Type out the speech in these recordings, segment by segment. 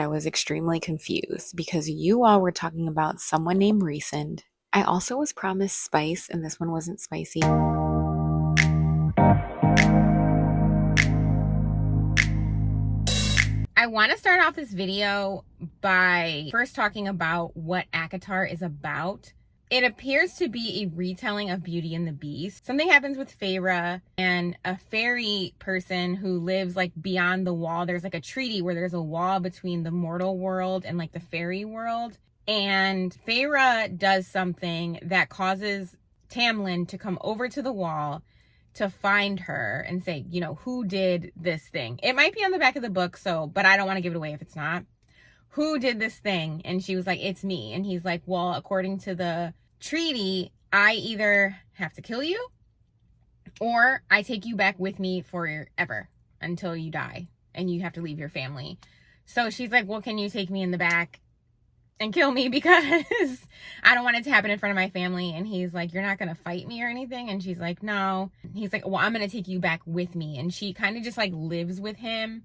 I was extremely confused because you all were talking about someone named Resend. I also was promised spice, and this one wasn't spicy. I want to start off this video by first talking about what ACOTAR is about. It appears to be a retelling of Beauty and the Beast. Something happens with Feyre and a fairy person who lives like beyond the wall. There's like a treaty where there's a wall between the mortal world and like the fairy world. And Feyre does something that causes Tamlin to come over to the wall to find her and say, you know, who did this thing? It might be on the back of the book, but I don't want to give it away if it's not. Who did this thing? And she was like, it's me. And he's like, well, according to the treaty, I either have to kill you or I take you back with me forever until you die and you have to leave your family. So she's like, well, can you take me in the back and kill me because I don't want it to happen in front of my family? And he's like, you're not going to fight me or anything? And she's like, no. He's like, well, I'm going to take you back with me. And she kind of just like lives with him.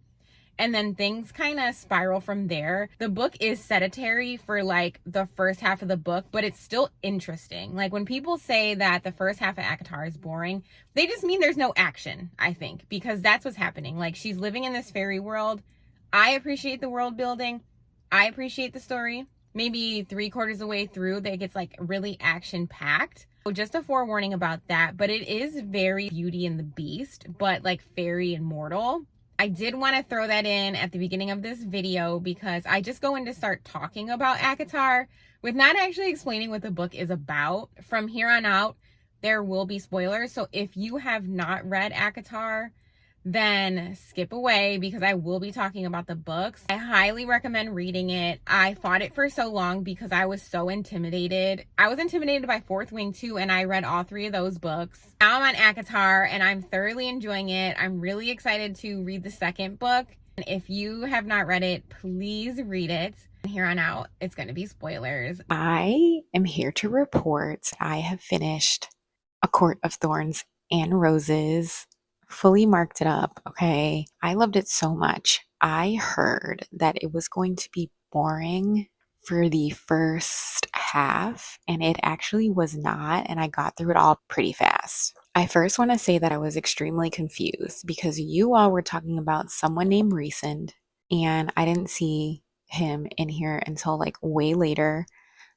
And then things kind of spiral from there. The book is sedentary for like the first half of the book, but it's still interesting. Like when people say that the first half of ACOTAR is boring, they just mean there's no action, I think, because that's what's happening. Like she's living in this fairy world. I appreciate the world building. I appreciate the story. Maybe 3/4 of the way through, that gets like really action packed. So just a forewarning about that, but it is very Beauty and the Beast, but like fairy and mortal. I did want to throw that in at the beginning of this video because I just go in to start talking about ACOTAR with not actually explaining what the book is about. From here on out, there will be spoilers. So if you have not read ACOTAR, then skip away because I will be talking about the books. I highly recommend reading it. I fought it for so long because I was so intimidated. I was intimidated by Fourth Wing too, and I read all 3 of those books. Now I'm on ACOTAR and I'm thoroughly enjoying it. I'm really excited to read the second book. And if you have not read it, please read it. From here on out, it's going to be spoilers. I am here to report I have finished A Court of Thorns and Roses. Fully marked it up, okay? I loved it so much. I heard that it was going to be boring for the first half, and it actually was not, and I got through it all pretty fast. I first want to say that I was extremely confused because you all were talking about someone named Resend, and I didn't see him in here until like way later.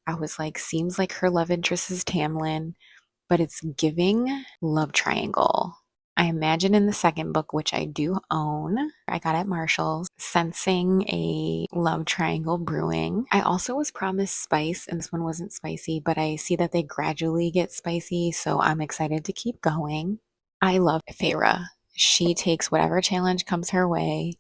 I was like, seems like her love interest is Tamlin, but it's giving love triangle. I imagine in the second book, which I do own, I got at Marshall's, sensing a love triangle brewing. I also was promised spice, and this one wasn't spicy, but I see that they gradually get spicy, so I'm excited to keep going. I love Feyre. She takes whatever challenge comes her way.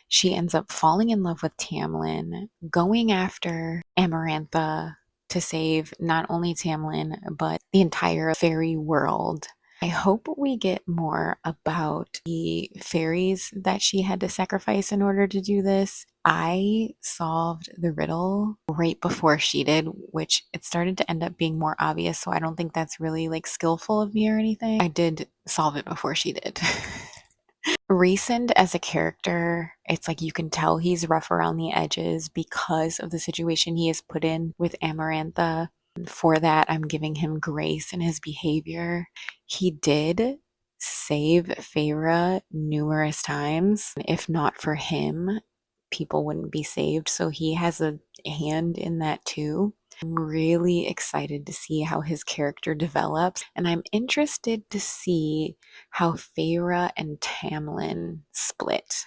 She ends up falling in love with Tamlin, going after Amarantha to save not only Tamlin, but the entire fairy world. I hope we get more about the fairies that she had to sacrifice in order to do this. I solved the riddle right before she did, which it started to end up being more obvious, so I don't think that's really like skillful of me or anything. I did solve it before she did. Resend as a character, it's like you can tell he's rough around the edges because of the situation he is put in with Amarantha. For that, I'm giving him grace in his behavior. He did save Feyre numerous times. If not for him, people wouldn't be saved. So he has a hand in that too. I'm really excited to see how his character develops, and I'm interested to see how Feyre and Tamlin split,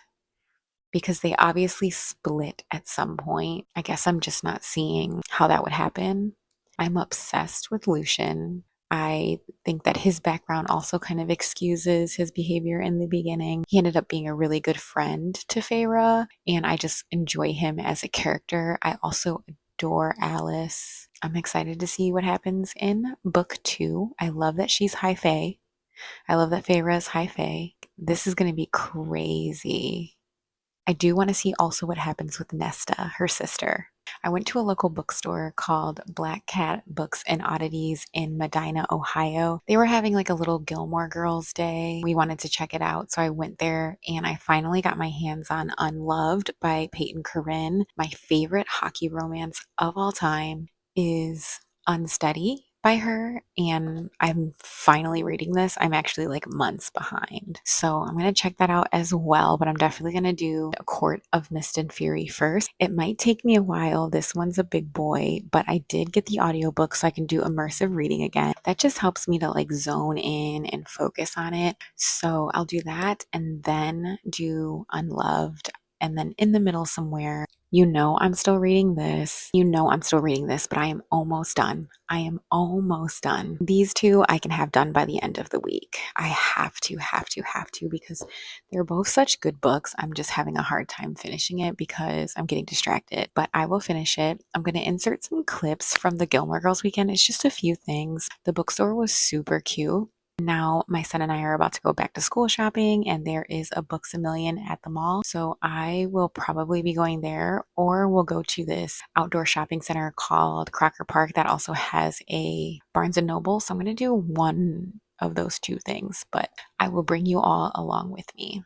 because they obviously split at some point. I guess I'm just not seeing how that would happen. I'm obsessed with Lucian. I think that his background also kind of excuses his behavior in the beginning. He ended up being a really good friend to Feyre, and I just enjoy him as a character. I also adore Alice. I'm excited to see what happens in book 2. I love that she's high fae. I love that Feyre is high fae. This is going to be crazy. I do want to see also what happens with Nesta, her sister. I went to a local bookstore called Black Cat Books and Oddities in Medina, Ohio. They were having like a little Gilmore Girls day. We wanted to check it out, so I went there and I finally got my hands on Unloved by Peyton Corrine. My favorite hockey romance of all time is Unsteady by her, and I'm finally reading this. I'm actually like months behind. So I'm going to check that out as well, but I'm definitely going to do A Court of Mist and Fury first. It might take me a while. This one's a big boy, but I did get the audiobook so I can do immersive reading again. That just helps me to like zone in and focus on it. So I'll do that and then do Unloved. And then in the middle somewhere, I'm still reading this. I'm still reading this, but I am almost done. I am almost done. These two I can have done by the end of the week. I have to, because they're both such good books. I'm just having a hard time finishing it because I'm getting distracted, but I will finish it. I'm going to insert some clips from the Gilmore Girls weekend. It's just a few things. The bookstore was super cute. Now, my son and I are about to go back to school shopping, and there is a Books A Million at the mall. So I will probably be going there, or we'll go to this outdoor shopping center called Crocker Park that also has a Barnes and Noble. So I'm going to do one of those two things, but I will bring you all along with me.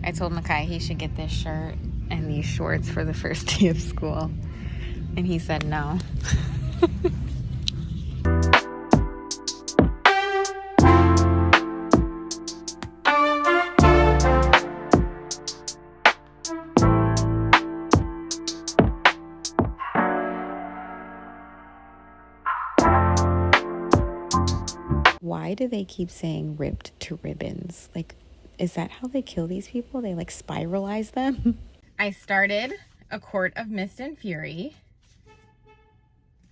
I told Makai he should get this shirt and these shorts for the first day of school, and he said no. Why do they keep saying ripped to ribbons? Like, is that how they kill these people? They like spiralize them? I started A Court of Mist and Fury.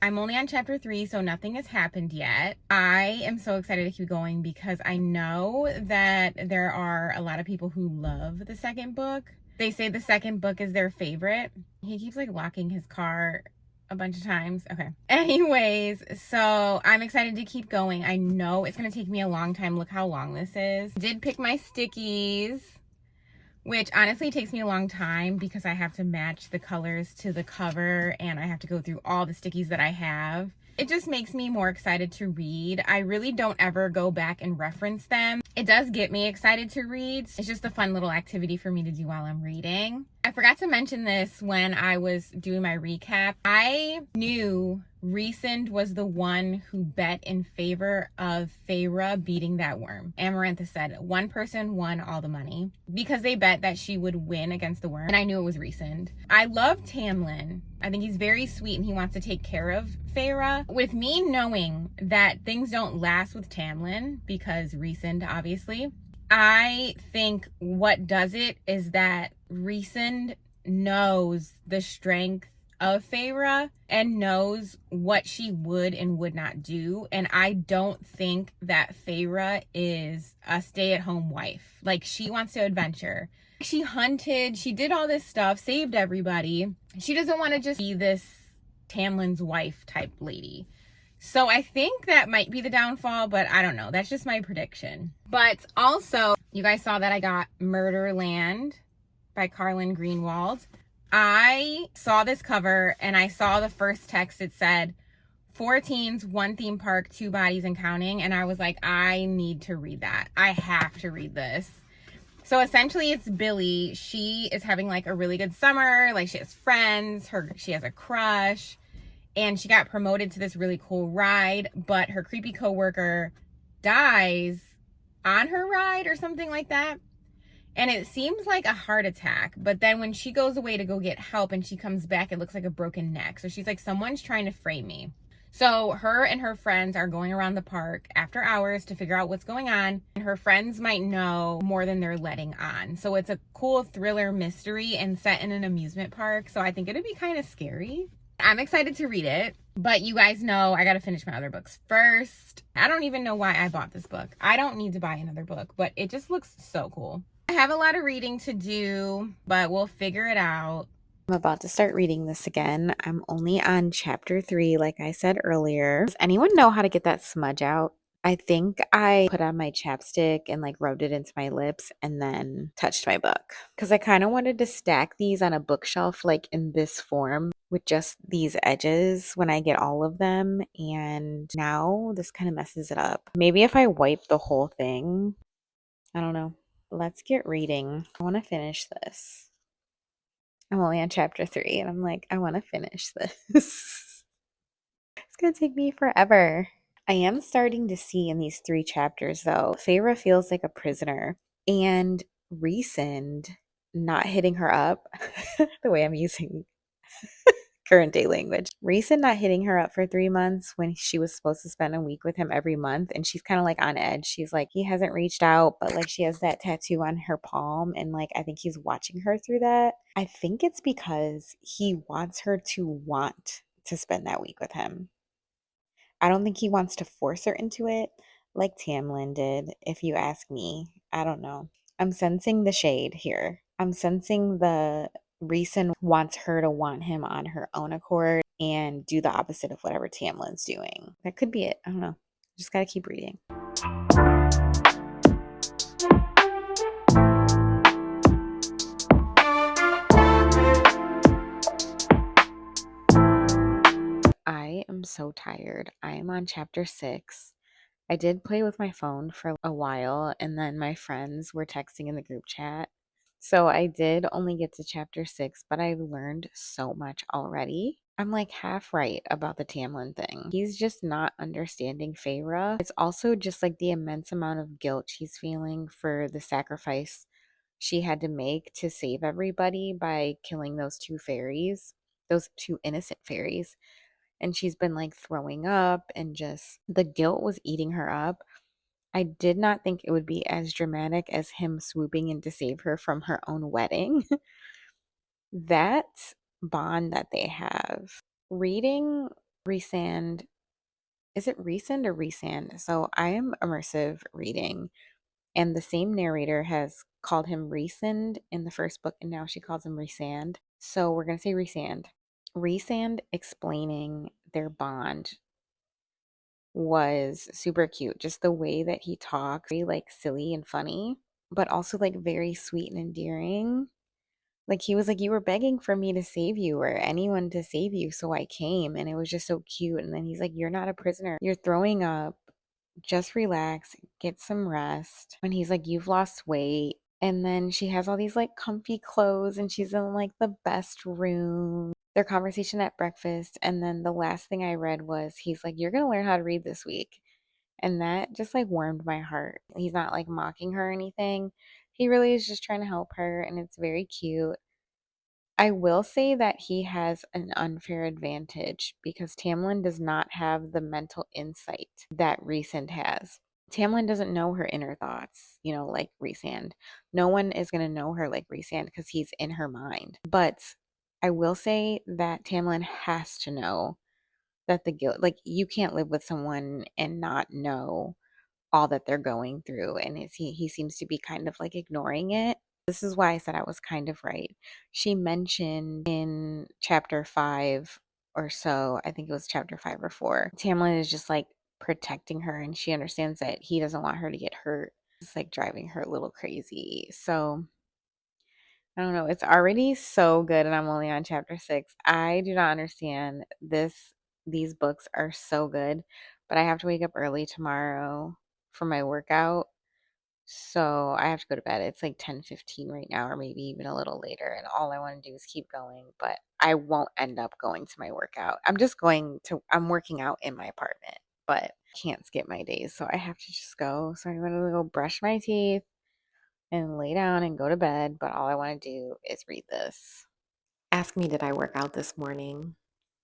I'm only on chapter 3, so nothing has happened yet. I am so excited to keep going because I know that there are a lot of people who love the second book. They say the second book is their favorite. He keeps like locking his car a bunch of times. Okay. Anyways, so I'm excited to keep going. I know it's going to take me a long time. Look how long this is. Did pick my stickies, which honestly takes me a long time because I have to match the colors to the cover and I have to go through all the stickies that I have. It just makes me more excited to read. I really don't ever go back and reference them. It does get me excited to read. It's just a fun little activity for me to do while I'm reading. I forgot to mention this when I was doing my recap. I knew Rhysand was the one who bet in favor of Feyre beating that worm. Amarantha said one person won all the money because they bet that she would win against the worm, and I knew it was Rhysand. I love Tamlin. I think he's very sweet and he wants to take care of Feyre. With me knowing that things don't last with Tamlin because Rhysand, obviously, I think what does it is that Rhysand knows the strength of Feyre and knows what she would and would not do. And I don't think that Feyre is a stay-at-home wife. Like, she wants to adventure. She hunted, she did all this stuff, saved everybody. She doesn't want to just be this Tamlin's wife type lady. So I think that might be the downfall, but I don't know. That's just my prediction. But also, you guys saw that I got Murderland by Carlyn Greenwald. I saw this cover and I saw the first text. It said 4 teens, 1 theme park, 2 bodies and counting. And I was like, I need to read that. I have to read this. So essentially it's Billy. She is having like a really good summer. Like, she has friends, she has a crush, and she got promoted to this really cool ride, but her creepy coworker dies on her ride or something like that. And it seems like a heart attack, but then when she goes away to go get help and she comes back, it looks like a broken neck. So she's like, someone's trying to frame me. So her and her friends are going around the park after hours to figure out what's going on. And her friends might know more than they're letting on. So it's a cool thriller mystery and set in an amusement park. So I think it'd be kind of scary. I'm excited to read it, but you guys know I got to finish my other books first. I don't even know why I bought this book. I don't need to buy another book, but it just looks so cool. I have a lot of reading to do, but we'll figure it out. I'm about to start reading this again. I'm only on chapter 3, like I said earlier. Does anyone know how to get that smudge out? I think I put on my chapstick and like rubbed it into my lips and then touched my book. Because I kind of wanted to stack these on a bookshelf like in this form with just these edges when I get all of them. And now this kind of messes it up. Maybe if I wipe the whole thing, I don't know. Let's get reading. I want to finish this. I'm only on chapter 3 and I'm like, I want to finish this. It's going to take me forever. I am starting to see in these 3 chapters though, Feyre feels like a prisoner and Rhysand not hitting her up, the way I'm using current day language. Rhysand not hitting her up for 3 months when she was supposed to spend a week with him every month. And she's kind of like on edge. She's like, he hasn't reached out, but like she has that tattoo on her palm. And like, I think he's watching her through that. I think it's because he wants her to want to spend that week with him. I don't think he wants to force her into it like Tamlin did, if you ask me. I don't know. I'm sensing the shade here. I'm sensing the Rhysand wants her to want him on her own accord and do the opposite of whatever Tamlin's doing. That could be it. I don't know. Just gotta keep reading. I am so tired. I am on chapter 6. I did play with my phone for a while, and then my friends were texting in the group chat. So I did only get to chapter 6, but I've learned so much already. I'm like half right about the Tamlin thing. He's just not understanding Feyre. It's also just like the immense amount of guilt she's feeling for the sacrifice she had to make to save everybody by killing those 2 fairies, those 2 innocent fairies. And she's been like throwing up and just the guilt was eating her up. I did not think it would be as dramatic as him swooping in to save her from her own wedding. That bond that they have. Reading Rhysand, is it Rhysand or Rhysand? So I am immersive reading, and the same narrator has called him Rhysand in the first book, and now she calls him Rhysand. So we're going to say Rhysand. Rhysand explaining their bond was super cute. Just the way that he talks, very like silly and funny, but also like very sweet and endearing. Like he was like, you were begging for me to save you or anyone to save you, so I came. And it was just so cute. And then he's like, you're not a prisoner. You're throwing up. Just relax, get some rest. And he's like, you've lost weight. And then she has all these like comfy clothes and she's in like the best room. Their conversation at breakfast. And then the last thing I read was he's like, you're going to learn how to read this week. And that just like warmed my heart. He's not like mocking her or anything. He really is just trying to help her. And it's very cute. I will say that he has an unfair advantage because Tamlin does not have the mental insight that Rhysand has. Tamlin doesn't know her inner thoughts, like Rhysand. No one is going to know her like Rhysand because he's in her mind. But I will say that Tamlin has to know that the guilt, like you can't live with someone and not know all that they're going through. And he seems to be kind of like ignoring it. This is why I said I was kind of right. She mentioned in chapter 5 or so, I think it was chapter 5 or 4, Tamlin is just like protecting her and she understands that he doesn't want her to get hurt. It's like driving her a little crazy. So I don't know. It's already so good and I'm only on chapter 6. I do not understand this. These books are so good, but I have to wake up early tomorrow for my workout. So I have to go to bed. It's like 10:15 right now, or maybe even a little later. And all I want to do is keep going, but I won't end up going to my workout. I'm working out in my apartment, but can't skip my days. So I have to just go. So I'm going to go brush my teeth and lay down and go to bed. But all I want to do is read this. Ask me, did I work out this morning?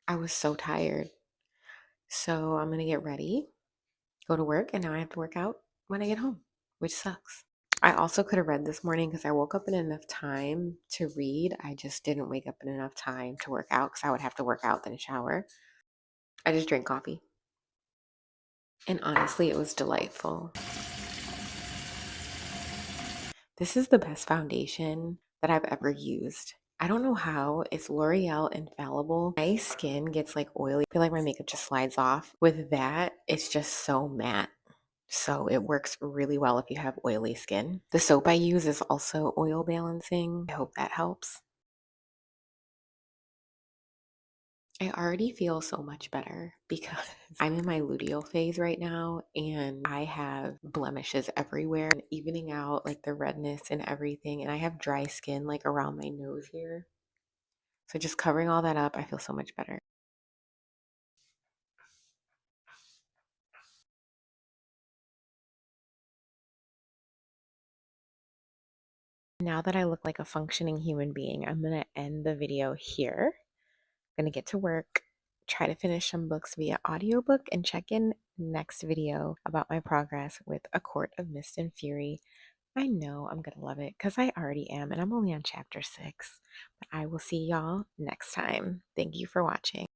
I was so tired. So I'm gonna get ready, go to work, and now I have to work out when I get home, which sucks. I also could have read this morning because I woke up in enough time to read. I just didn't wake up in enough time to work out because I would have to work out then shower. I just drank coffee. And honestly, it was delightful. This is the best foundation that I've ever used. I don't know how. It's L'Oreal Infallible. My skin gets like oily. I feel like my makeup just slides off. With that, it's just so matte. So it works really well if you have oily skin. The soap I use is also oil balancing. I hope that helps. I already feel so much better because I'm in my luteal phase right now and I have blemishes everywhere and evening out like the redness and everything. And I have dry skin like around my nose here. So just covering all that up, I feel so much better. Now that I look like a functioning human being, I'm going to end the video here. I'm going to get to work, try to finish some books via audiobook, and check in next video about my progress with A Court of Mist and Fury. I know I'm going to love it because I already am, and I'm only on chapter 6. But I will see y'all next time. Thank you for watching.